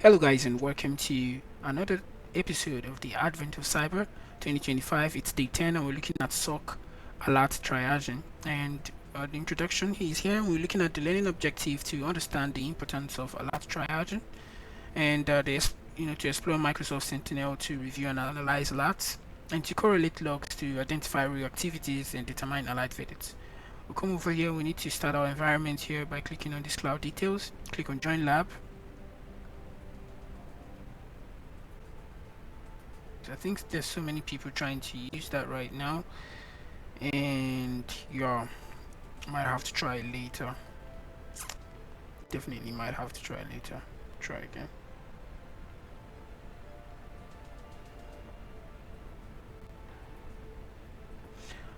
Hello guys, and welcome to another episode of the Advent of Cyber 2025. It's day 10 and we're looking at SOC alert triaging. And the introduction is here. We're looking at the learning objective to understand the importance of alert triaging and to explore Microsoft Sentinel to review and analyze alerts and to correlate logs to identify reactivities and determine alert verdicts. We'll come over here. We need to start our environment here by clicking on this cloud details. Click on join lab. I think there's so many people trying to use that right now, and yeah, might have to try it later. Definitely might have to try it later. Try again.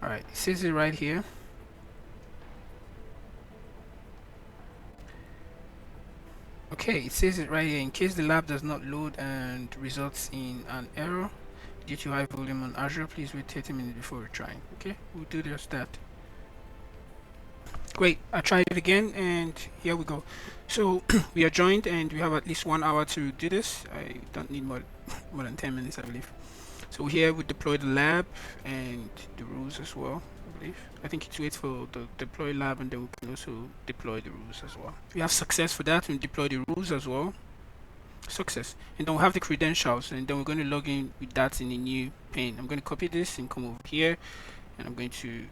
Alright, it says it right here. Okay, it says it right here. In case the lab does not load and results in an error due to high volume on Azure, please wait 30 minutes before retrying. Okay, we'll do just that. Great, I tried it again and here we go. So we are joined and we have at least 1 hour to do this. I don't need more than 10 minutes, I believe. So here we deploy the lab and the rules as well, I believe. I think it waits for the deploy lab and then we can also deploy the rules as well. We have success for that and deploy the rules as well. Success. And then we'll have the credentials and then we're going to log in with that in a new pane. I'm going to copy this and come over here and I'm going to,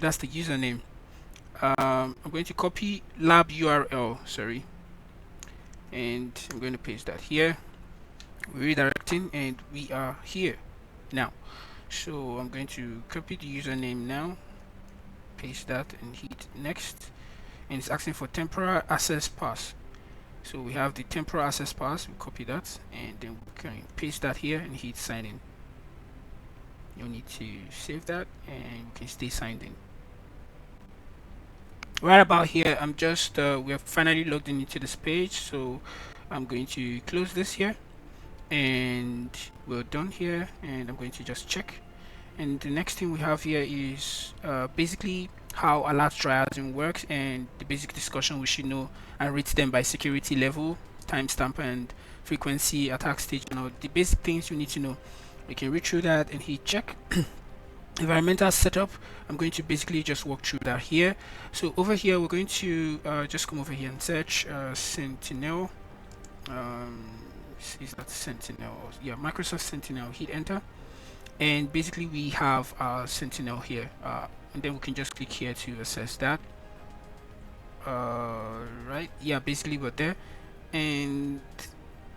that's the username. I'm going to copy lab URL, and I'm going to paste that here. We're redirecting and we are here now. So I'm going to copy the username now, paste that and hit next, and it's asking for temporal access pass. So we have the temporal access pass, we copy that and then we can paste that here and hit sign in. You'll need to save that and we can stay signed in. Right about here, I'm just we have finally logged in into this page, so I'm going to close this here and we're done here, and I'm going to just check. And the next thing we have here is basically how alert triaging works and the basic discussion we should know, and rate them by security level, timestamp and frequency, attack stage, and all the basic things you need to know. We can read through that and hit check. Environmental setup, I'm going to basically just walk through that here. So over here we're going to just come over here and search Sentinel. Is that Sentinel? Yeah, Microsoft Sentinel. Hit enter and basically we have Sentinel here, and then we can just click here to access that. Right, yeah, basically we're there. And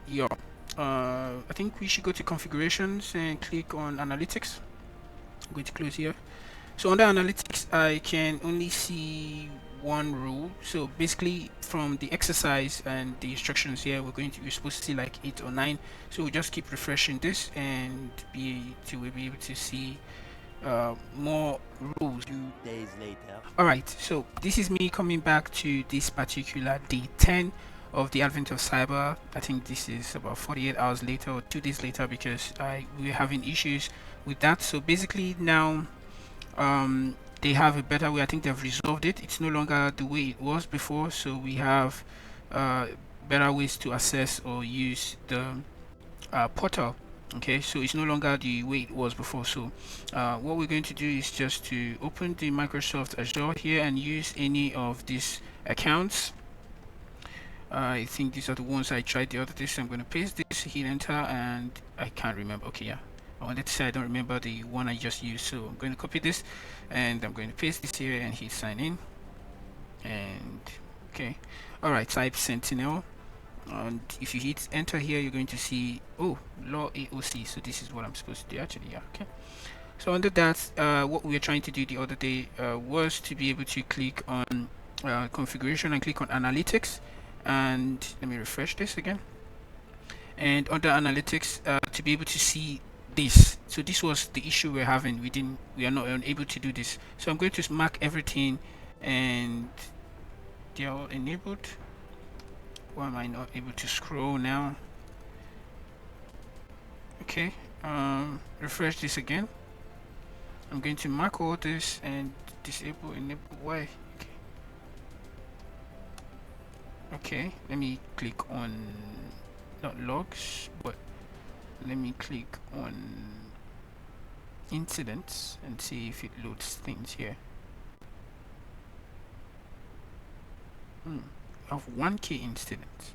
yeah, I think we should go to configurations and click on analytics. I'm going to close here. So under analytics I can only see one rule. So basically from the exercise and the instructions here, we're supposed to see like 8 or 9. So we'll just keep refreshing this and we'll be able to see more rules. 2 days later. Alright, so this is me coming back to this particular day 10 of the Advent of Cyber. I think this is about 48 hours later or 2 days later, because we're having issues with that. So basically now they have a better way. I think they've resolved it. It's no longer the way it was before, so we have better ways to access or use the portal. Okay, so it's no longer the way it was before. So what we're going to do is just to open the Microsoft Azure here and use any of these accounts. I think these are the ones I tried the other day, so I'm going to paste this, hit enter, and I can't remember. Okay, yeah, I wanted to say I don't remember the one I just used, so I'm going to copy this and I'm going to paste this here and hit sign in. And okay, alright, type Sentinel, and if you hit enter here you're going to see, oh, law AOC. So this is what I'm supposed to do actually. Yeah, okay. So under that, what we were trying to do the other day was to be able to click on configuration and click on analytics, and let me refresh this again. And under analytics, to be able to see this. So this was the issue we're having. We are not unable to do this. So I'm going to mark everything and they're all enabled. Why am I not able to scroll now? Okay, refresh this again. I'm going to mark all this and disable, enable. Why? Okay. Okay, let me click on not logs, but let me click on incidents and see if it loads things here. I have 1K incidents.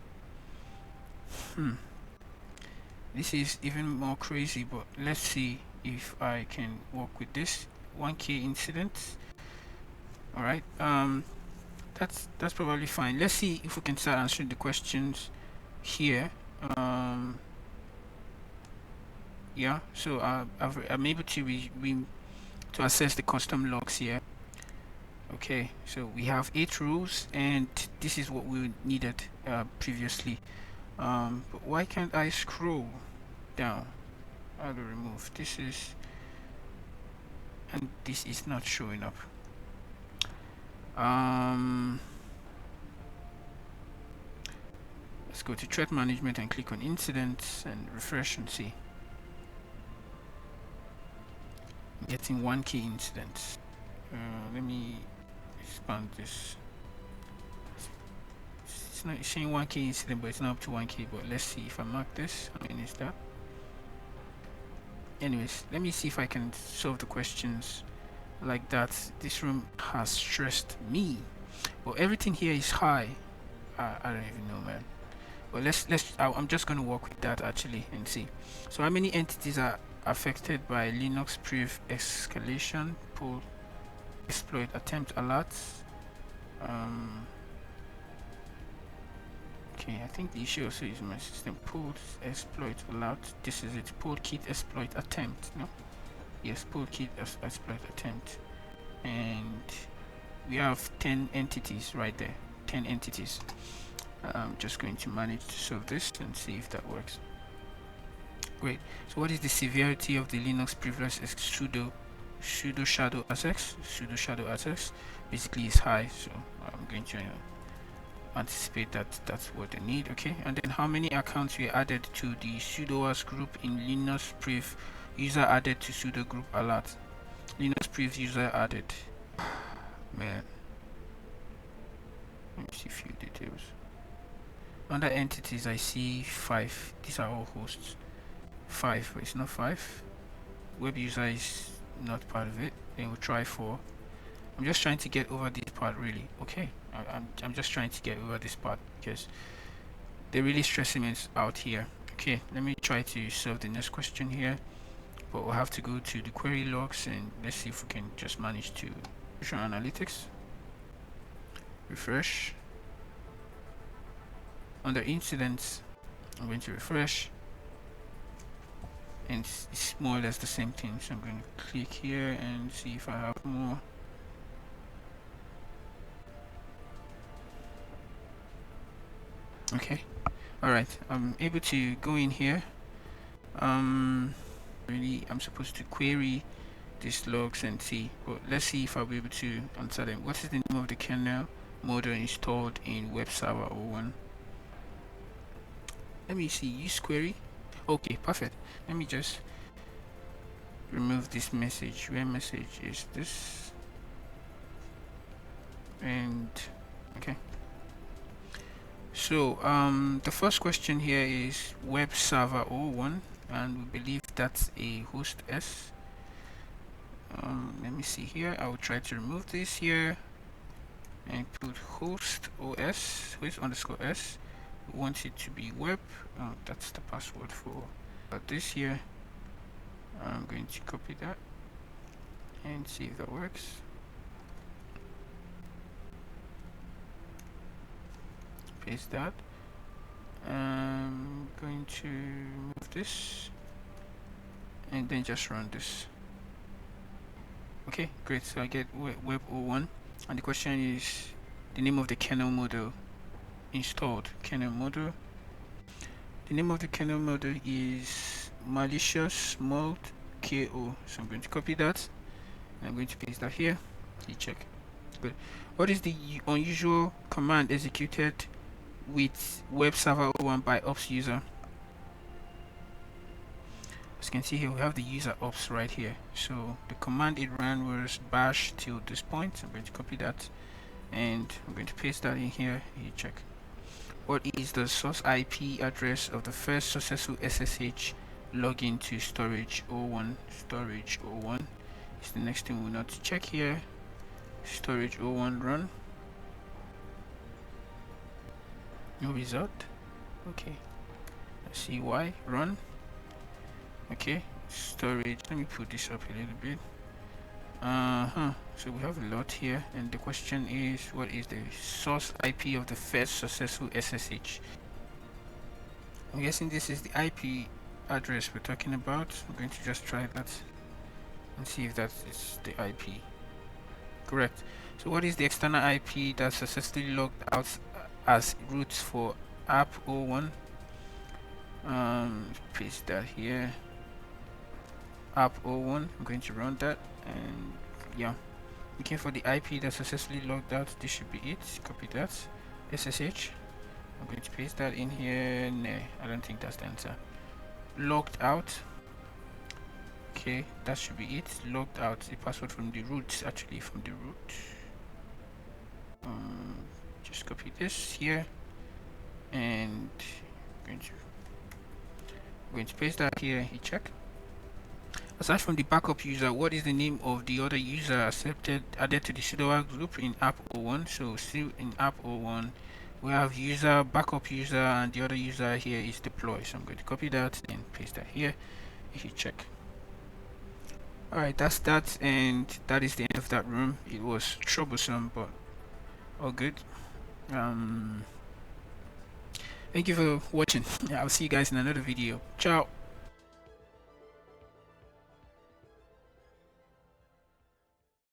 This is even more crazy, but let's see if I can work with this 1K incidents. All right, that's probably fine. Let's see if we can start answering the questions here. Yeah, so I'm able to to assess the custom logs here. Okay, so we have 8 rows, and this is what we needed previously. But why can't I scroll down? How to remove this is, and this is not showing up. Let's go to threat management and click on incidents and refresh and see. I'm getting 1K incidents. Let me expand this. It's not saying 1K incident, but it's not up to 1K. But let's see if I mark this. How many is that? Anyways, let me see if I can solve the questions like that. This room has stressed me. Well, everything here is high. I don't even know, man. But I'm just going to work with that actually and see. So how many entities are affected by Linux priv escalation, pull, exploit, attempt, alerts? Okay, I think the issue also is my system. Pull, exploit, alert. This is it. Pull, kit, exploit, attempt. No? Yes, pull, kit, exploit, attempt. And we have 10 entities right there. 10 entities. I'm just going to manage to solve this and see if that works. Great. So what is the severity of the Linux privilege sudo shadow access? Sudo shadow access basically is high, so I'm going to anticipate that that's what they need. Okay, and then how many accounts were added to the sudoers group in Linux priv user added to sudo group alert? Linux priv user added. Man, let me see a few details. Under entities, I see 5. These are all hosts. 5, but it's not 5. Web user is not part of it. Then we'll try 4. I'm just trying to get over this part, really. Okay, I'm just trying to get over this part because they're really stressing me out here. Okay, let me try to solve the next question here, but we'll have to go to the query logs and let's see if we can just manage to show analytics. Refresh. Under incidents, I'm going to refresh, and it's more or less the same thing. So I'm going to click here and see if I have more. Okay, all right, I'm able to go in here. Really, I'm supposed to query these logs and see, but let's see if I'll be able to answer them. What is the name of the kernel model installed in web server 01? Let me see, use query. Okay, perfect. Let me just remove this message. Where message is this? And okay. So the first question here is web server 01, and we believe that's a host S. Let me see here. I will try to remove this here and put host OS, host underscore S. We want it to be web. That's the password for this here. I'm going to copy that and see if that works. Paste that. I'm going to move this and then just run this. Okay, great. So I get web 01, and the question is the name of the kernel model installed. Kernel model. The name of the kernel model is malicious malt KO. So I'm going to copy that and I'm going to paste that here. You check. Good. What is the unusual command executed with web server 01 by ops user? As you can see here, we have the user ops right here. So the command it ran was bash till this point. I'm going to copy that and I'm going to paste that in here. You check. what is the source IP address of the first successful SSH login to storage 01? Storage 01 is the next thing we need to check here. Storage 01 run. No result. Okay, let's see why. Run. Okay, storage. Let me put this up a little bit. So we have a lot here, and the question is, what is the source IP of the first successful SSH? I'm guessing this is the IP address we're talking about. I'm going to just try that and see if that is the IP. Correct. So what is the external IP that successfully logged out as root for app 01? Paste that here. App 01. I'm going to run that, and yeah, looking for the IP that successfully logged out. This should be it. Copy that. SSH. I'm going to paste that in here. No, I don't think that's the answer. Logged out. Okay, that should be it. Logged out. The password from the root, actually from the root. Just copy this here, and I'm going to paste that here. You check. Aside from the backup user, what is the name of the other user added to the sudo group in app 01? So still in app 01, we have user, backup user, and the other user here is deploy. So I'm going to copy that and paste that here. If you check. Alright, that's that, and that is the end of that room. It was troublesome, but all good. Thank you for watching. I'll see you guys in another video. Ciao.